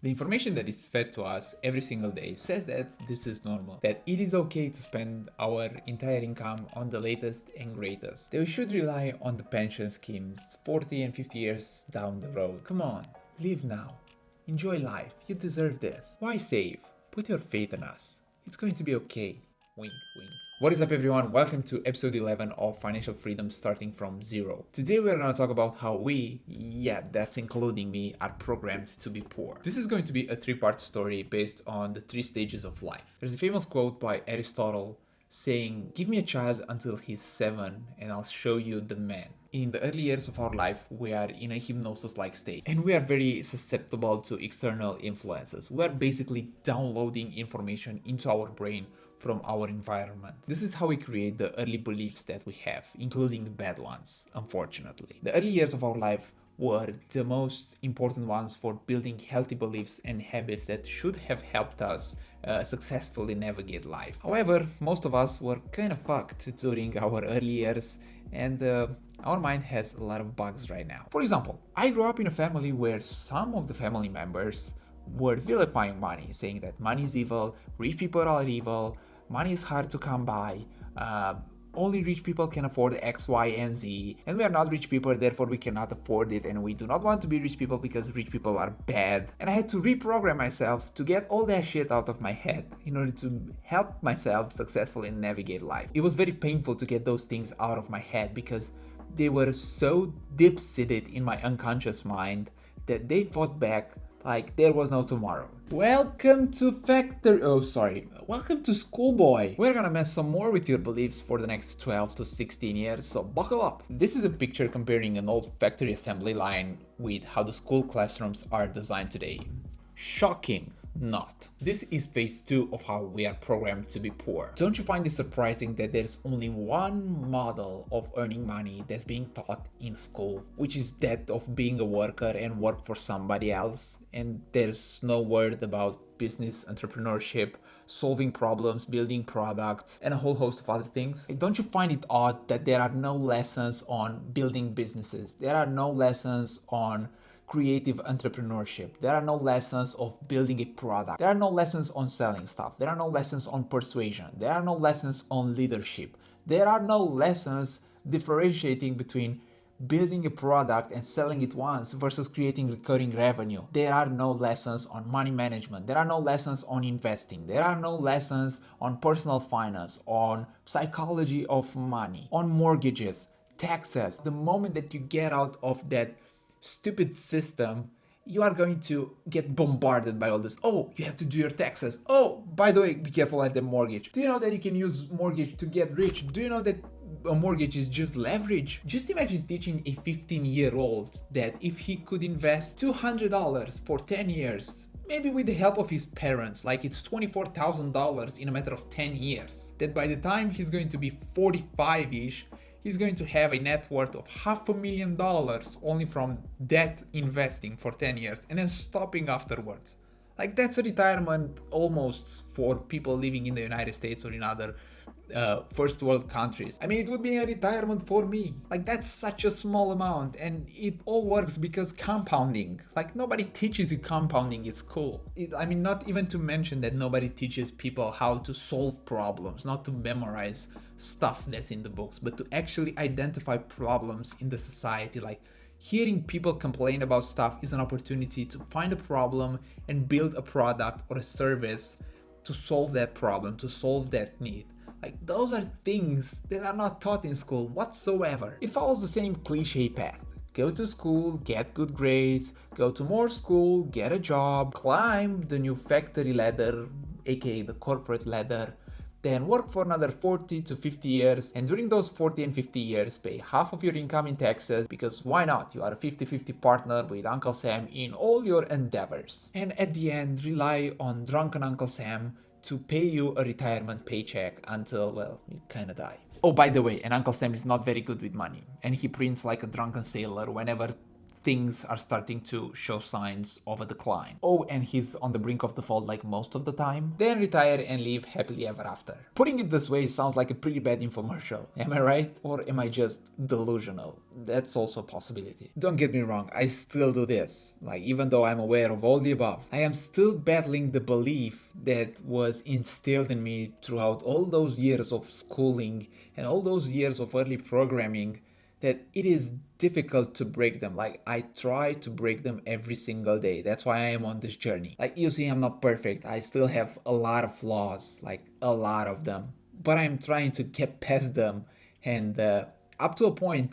The information that is fed to us every single day says that this is normal, that it is okay to spend our entire income on the latest and greatest, that we should rely on the pension schemes 40 and 50 years down the road. Come on, live now. Enjoy life. You deserve this. Why save? Put your faith in us. It's going to be okay. Wink, wink. What is up, everyone? Welcome to episode 11 of Financial Freedom Starting from Zero. Today we're going to talk about how we, that's including me, are programmed to be poor. This is going to be a three-part story based on the three stages of life. There's a famous quote by Aristotle saying, "Give me a child until he's 7 and I'll show you the man." In the early years of our life, we are in a hypnosis-like state and we are very susceptible to external influences. We are basically downloading information into our brain from our environment. This is how we create the early beliefs that we have, including the bad ones, unfortunately. The early years of our life were the most important ones for building healthy beliefs and habits that should have helped us successfully navigate life. However, most of us were kind of fucked during our early years, and our mind has a lot of bugs right now. For example, I grew up in a family where some of the family members were vilifying money, saying that money is evil, rich people are evil, money is hard to come by, only rich people can afford X, Y, and Z, and we are not rich people, therefore we cannot afford it, and we do not want to be rich people because rich people are bad. And I had to reprogram myself to get all that shit out of my head in order to help myself successfully navigate life. It was very painful to get those things out of my head because they were so deep-seated in my unconscious mind that they fought back like there was no tomorrow. Welcome to Welcome to Schoolboy. We're gonna mess some more with your beliefs for the next 12 to 16 years, so buckle up. This is a picture comparing an old factory assembly line with how the school classrooms are designed today. Shocking. Not. This is phase 2 of how we are programmed to be poor. Don't you find it surprising that there's only one model of earning money that's being taught in school, which is that of being a worker and work for somebody else, and there's no word about business, entrepreneurship, solving problems, building products, and a whole host of other things? Don't you find it odd that there are no lessons on building businesses? There are no lessons on creative entrepreneurship. There are no lessons of building a product. There are no lessons on selling stuff. There are no lessons on persuasion. There are no lessons on leadership. There are no lessons differentiating between building a product and selling it once versus creating recurring revenue. There are no lessons on money management. There are no lessons on investing. There are no lessons on personal finance, on psychology of money, on mortgages, taxes. The moment that you get out of that stupid system, you are going to get bombarded by all this. Oh, you have to do your taxes. Oh, by the way, be careful at the mortgage. Do you know that you can use mortgage to get rich? Do you know that a mortgage is just leverage? Just imagine teaching a 15-year-old that if he could invest $200 for 10 years, maybe with the help of his parents, like it's $24,000 in a matter of 10 years, that by the time he's going to be 45-ish, he's going to have a net worth of $500,000 only from that investing for 10 years and then stopping afterwards. Like, that's a retirement almost for people living in the United States or in other first world countries. I mean, it would be a retirement for me. Like, that's such a small amount, and it all works because compounding. Like, nobody teaches you compounding at school. Not even to mention that nobody teaches people how to solve problems, not to memorize stuff that's in the books, but to actually identify problems in the society. Like, hearing people complain about stuff is an opportunity to find a problem and build a product or a service to solve that problem, to solve that need. Like, those are things that are not taught in school whatsoever. It follows the same cliche path. Go to school, get good grades, go to more school, get a job, climb the new factory ladder, aka the corporate ladder, then work for another 40 to 50 years, and during those 40 and 50 years pay half of your income in taxes, because why not? You are a 50-50 partner with Uncle Sam in all your endeavors. And at the end, rely on drunken Uncle Sam to pay you a retirement paycheck until, well, you kinda die. Oh, by the way, and Uncle Sam is not very good with money, and he prints like a drunken sailor whenever things are starting to show signs of a decline. Oh, and he's on the brink of default like most of the time. Then retire and live happily ever after. Putting it this way sounds like a pretty bad infomercial. Am I right? Or am I just delusional? That's also a possibility. Don't get me wrong, I still do this. Like, even though I'm aware of all the above, I am still battling the belief that was instilled in me throughout all those years of schooling and all those years of early programming, that it is difficult to break them. Like, I try to break them every single day. That's why I am on this journey. Like, you see, I'm not perfect. I still have a lot of flaws, like a lot of them. But I'm trying to get past them. And up to a point,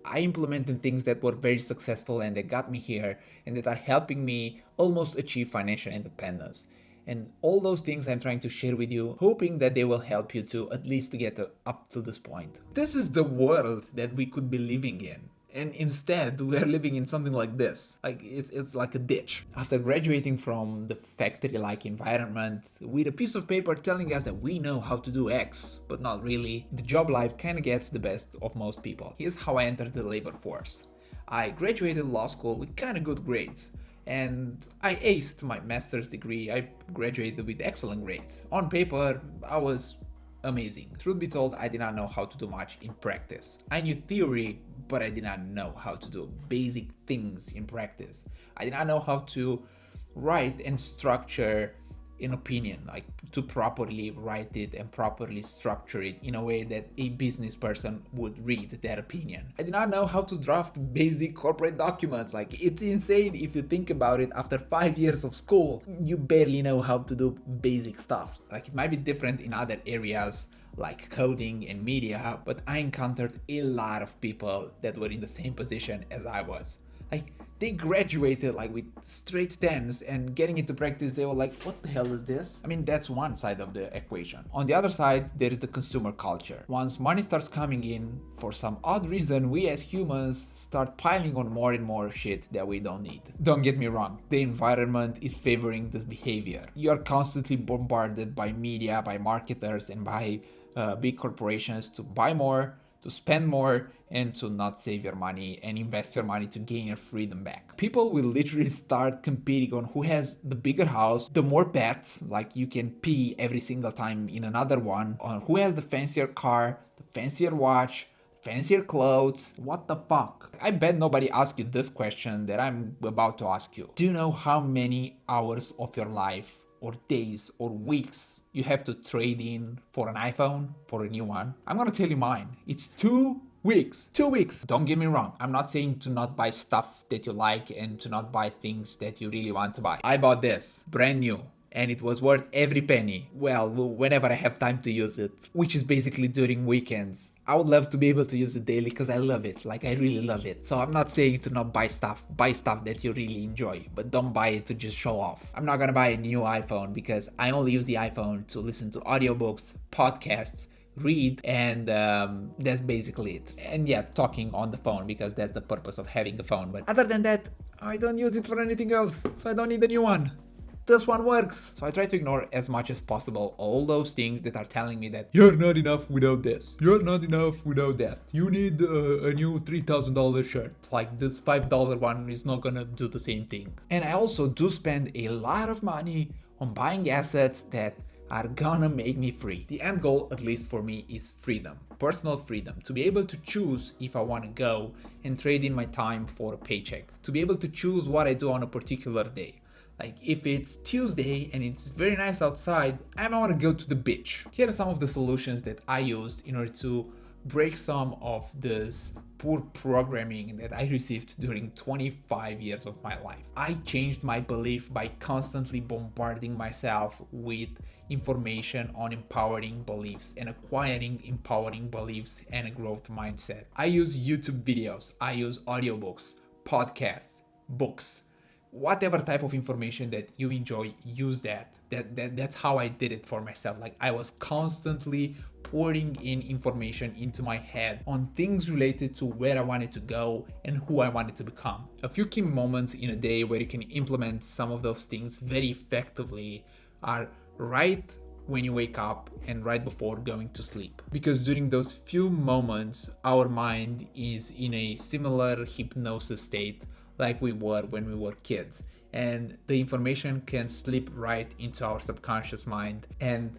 I implemented things that were very successful and that got me here and that are helping me almost achieve financial independence. And all those things I'm trying to share with you, hoping that they will help you to at least to get up to this point. This is the world that we could be living in. And instead, we are living in something like this. Like, it's like a ditch. After graduating from the factory-like environment, with a piece of paper telling us that we know how to do X, but not really, the job life kind of gets the best of most people. Here's how I entered the labor force. I graduated law school with kind of good grades. And I aced my master's degree. I graduated with excellent grades. On paper, I was amazing. Truth be told, I did not know how to do much in practice. I knew theory, but I did not know how to do basic things in practice. I did not know how to write and structure an opinion, like to properly write it and properly structure it in a way that a business person would read that opinion. I did not know how to draft basic corporate documents. Like, it's insane if you think about it. After 5 years of school, you barely know how to do basic stuff. Like, it might be different in other areas like coding and media, but I encountered a lot of people that were in the same position as I was. Like, they graduated like with straight tens, and getting into practice, they were like, what the hell is this? I mean, that's one side of the equation. On the other side, there is the consumer culture. Once money starts coming in, for some odd reason, we as humans start piling on more and more shit that we don't need. Don't get me wrong, the environment is favoring this behavior. You are constantly bombarded by media, by marketers, and by big corporations to buy more, to spend more, and to not save your money and invest your money to gain your freedom back. People will literally start competing on who has the bigger house, the more pets, like you can pee every single time in another one, on who has the fancier car, the fancier watch, fancier clothes. What the fuck? I bet nobody asked you this question that I'm about to ask you. Do you know how many hours of your life or days or weeks you have to trade in for an iPhone, for a new one? I'm gonna tell you mine. It's 2 weeks. 2 weeks. Don't get me wrong. I'm not saying to not buy stuff that you like and to not buy things that you really want to buy. I bought this brand new, and it was worth every penny. Well, whenever I have time to use it, which is basically during weekends. I would love to be able to use it daily because I love it. Like, I really love it. So I'm not saying to not buy stuff. Buy stuff that you really enjoy, but don't buy it to just show off. I'm not gonna buy a new iPhone because I only use the iPhone to listen to audiobooks, podcasts, read, and that's basically it. And yeah, talking on the phone because that's the purpose of having a phone. But other than that, I don't use it for anything else. So I don't need a new one. This one works. So I try to ignore as much as possible all those things that are telling me that you're not enough without this, you're not enough without that, you need a new $3,000 shirt. Like, this $5 one is not gonna do the same thing. And I also do spend a lot of money on buying assets that are gonna make me free. The end goal, at least for me, is freedom. Personal freedom. To be able to choose if I want to go and trade in my time for a paycheck. To be able to choose what I do on a particular day. Like, if it's Tuesday and it's very nice outside, I might want to go to the beach. Here are some of the solutions that I used in order to break some of this poor programming that I received during 25 years of my life. I changed my belief by constantly bombarding myself with information on empowering beliefs and acquiring empowering beliefs and a growth mindset. I use YouTube videos, I use audiobooks, podcasts, books. Whatever type of information that you enjoy, use that. That's how I did it for myself. Like, I was constantly pouring in information into my head on things related to where I wanted to go and who I wanted to become. A few key moments in a day where you can implement some of those things very effectively are right when you wake up and right before going to sleep. Because during those few moments, our mind is in a similar hypnosis state like we were when we were kids. And the information can slip right into our subconscious mind and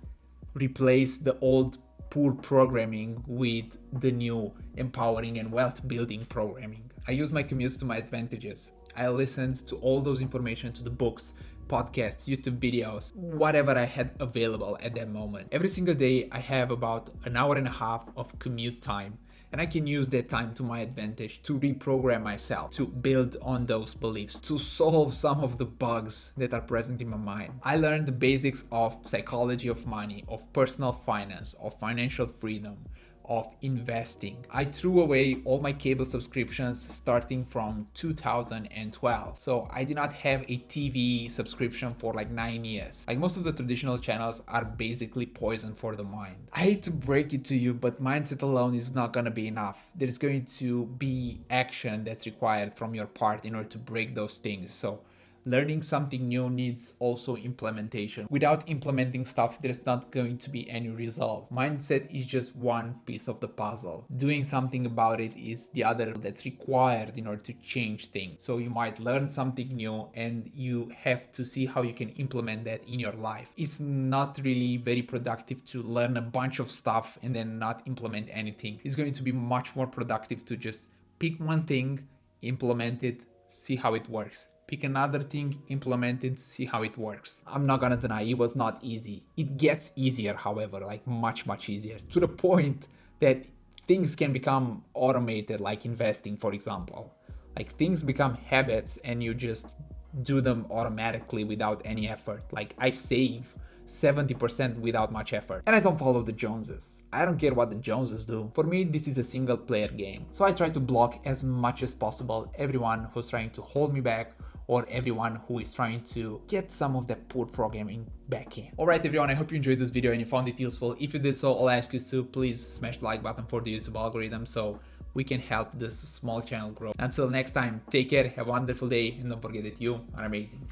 replace the old poor programming with the new empowering and wealth building programming. I use my commutes to my advantages. I listened to all those information, to the books, podcasts, YouTube videos, whatever I had available at that moment. Every single day I have about an hour and a half of commute time, and I can use that time to my advantage to reprogram myself, to build on those beliefs, to solve some of the bugs that are present in my mind. I learned the basics of psychology of money, of personal finance, of financial freedom, of investing. I threw away all my cable subscriptions starting from 2012. So I did not have a TV subscription for like 9 years. Like most of the traditional channels are basically poison for the mind. I hate to break it to you, but mindset alone is not gonna be enough. There's going to be action that's required from your part in order to break those things. So learning something new needs also implementation. Without implementing stuff, there's not going to be any result. Mindset is just one piece of the puzzle. Doing something about it is the other that's required in order to change things. So you might learn something new and you have to see how you can implement that in your life. It's not really very productive to learn a bunch of stuff and then not implement anything. It's going to be much more productive to just pick one thing, implement it, see how it works. Pick another thing, implement it, see how it works. I'm not gonna deny it was not easy. It gets easier, however, like much easier, to the point that things can become automated, like investing, for example. Like things become habits and you just do them automatically without any effort. Like I save 70% without much effort. And I don't follow the Joneses. I don't care what the Joneses do. For me, this is a single player game. So I try to block as much as possible everyone who's trying to hold me back or everyone who is trying to get some of that poor programming back in. Alright everyone, I hope you enjoyed this video and you found it useful. If you did so, all I ask you to please smash the like button for the YouTube algorithm so we can help this small channel grow. Until next time, take care, have a wonderful day, and don't forget that you are amazing.